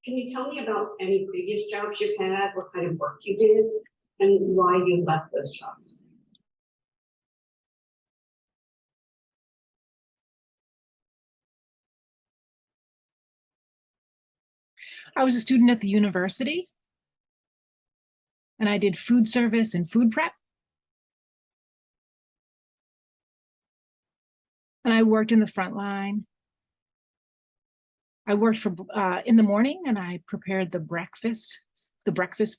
Can you tell me about any previous jobs you've had, what kind of work you did, and why you left those jobs? I was a student at the university, and I did food service and food prep. And I worked in the front line. I worked for in the morning, and I prepared the breakfast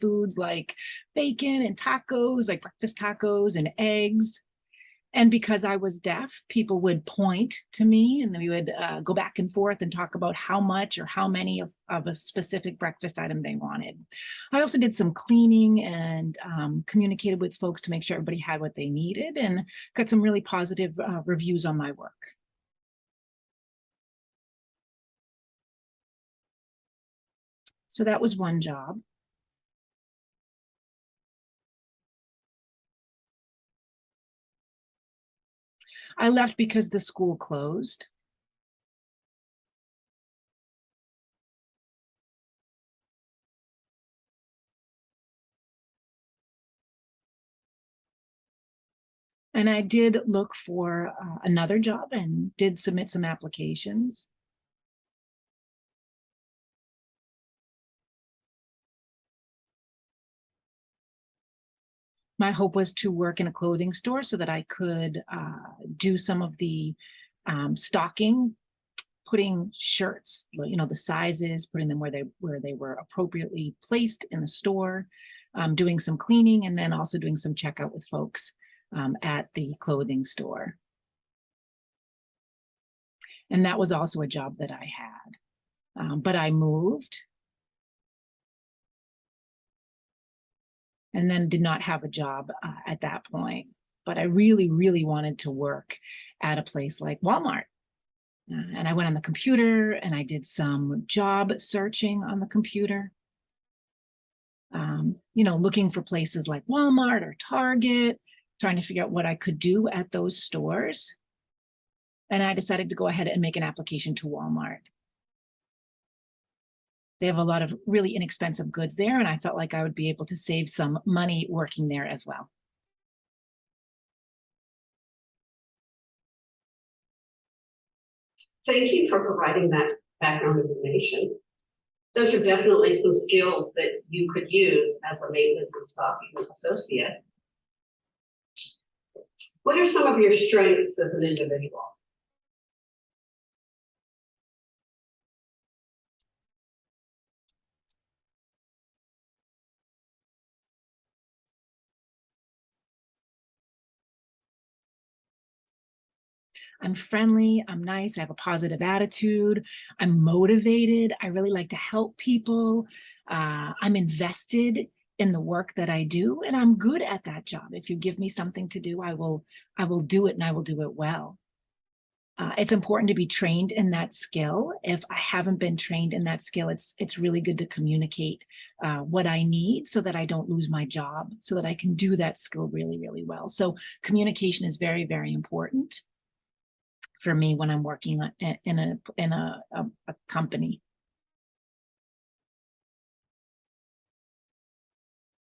foods like bacon and tacos, like breakfast tacos and eggs. And because I was deaf, people would point to me, and then we would go back and forth and talk about how much or how many of a specific breakfast item they wanted. I also did some cleaning and communicated with folks to make sure everybody had what they needed, and got some really positive reviews on my work. So that was one job. I left because the school closed. And I did look for another job and did submit some applications. My hope was to work in a clothing store so that I could do some of the stocking, putting shirts, the sizes, putting them where they were appropriately placed in the store, doing some cleaning, and then also doing some checkout with folks at the clothing store. And that was also a job that I had, but I moved and then did not have a job at that point. But I really, really wanted to work at a place like Walmart. And I went on the computer and I did some job searching on the computer, looking for places like Walmart or Target, trying to figure out what I could do at those stores. And I decided to go ahead and make an application to Walmart. They have a lot of really inexpensive goods there, and I felt like I would be able to save some money working there as well. Thank you for providing that background information. Those are definitely some skills that you could use as a maintenance and stocking associate. What are some of your strengths as an individual? I'm friendly, I'm nice, I have a positive attitude, I'm motivated, I really like to help people, I'm invested in the work that I do, and I'm good at that job. If you give me something to do, I will do it, and I will do it well. It's important to be trained in that skill. If I haven't been trained in that skill, it's really good to communicate what I need so that I don't lose my job, so that I can do that skill really, really well. So communication is very, very important for me when I'm working in a company.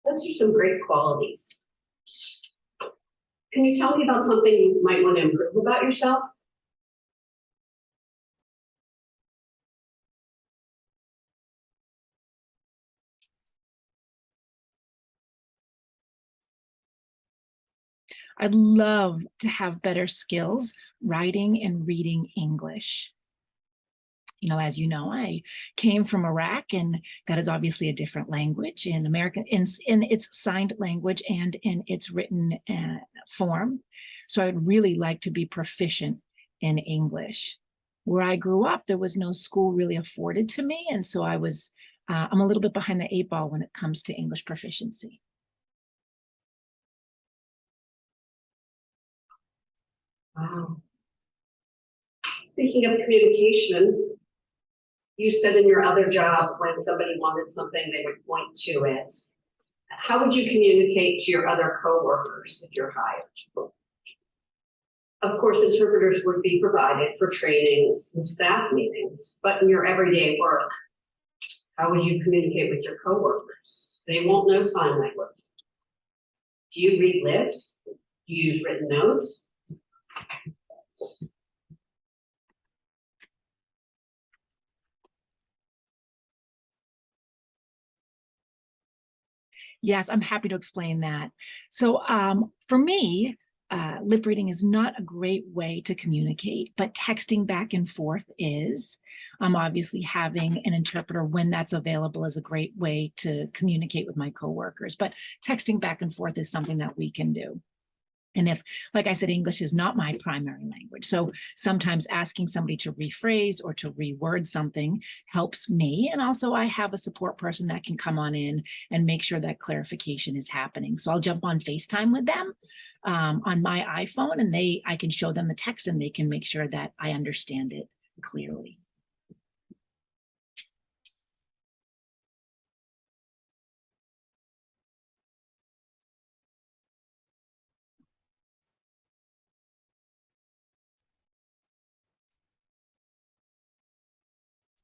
Those are some great qualities. Can you tell me about something you might want to improve about yourself? I'd love to have better skills writing and reading English. As you know, I came from Iraq, and that is obviously a different language in American, in its signed language and in its written form. So I'd really like to be proficient in English. Where I grew up, there was no school really afforded to me, and so I'm a little bit behind the 8 ball when it comes to English proficiency. Wow. Speaking of communication, you said in your other job, when somebody wanted something, they would point to it. How would you communicate to your other coworkers if you're hired? Of course, interpreters would be provided for trainings and staff meetings, but in your everyday work, How would you communicate with your coworkers? They won't know sign language. Do you read lips? Do you use written notes? Yes, I'm happy to explain that. So for me, lip reading is not a great way to communicate, but texting back and forth is. Obviously, having an interpreter when that's available is a great way to communicate with my coworkers, but texting back and forth is something that we can do. And if, like I said, English is not my primary language. So sometimes asking somebody to rephrase or to reword something helps me. And also I have a support person that can come on in and make sure that clarification is happening. So I'll jump on FaceTime with them on my iPhone, and I can show them the text and they can make sure that I understand it clearly.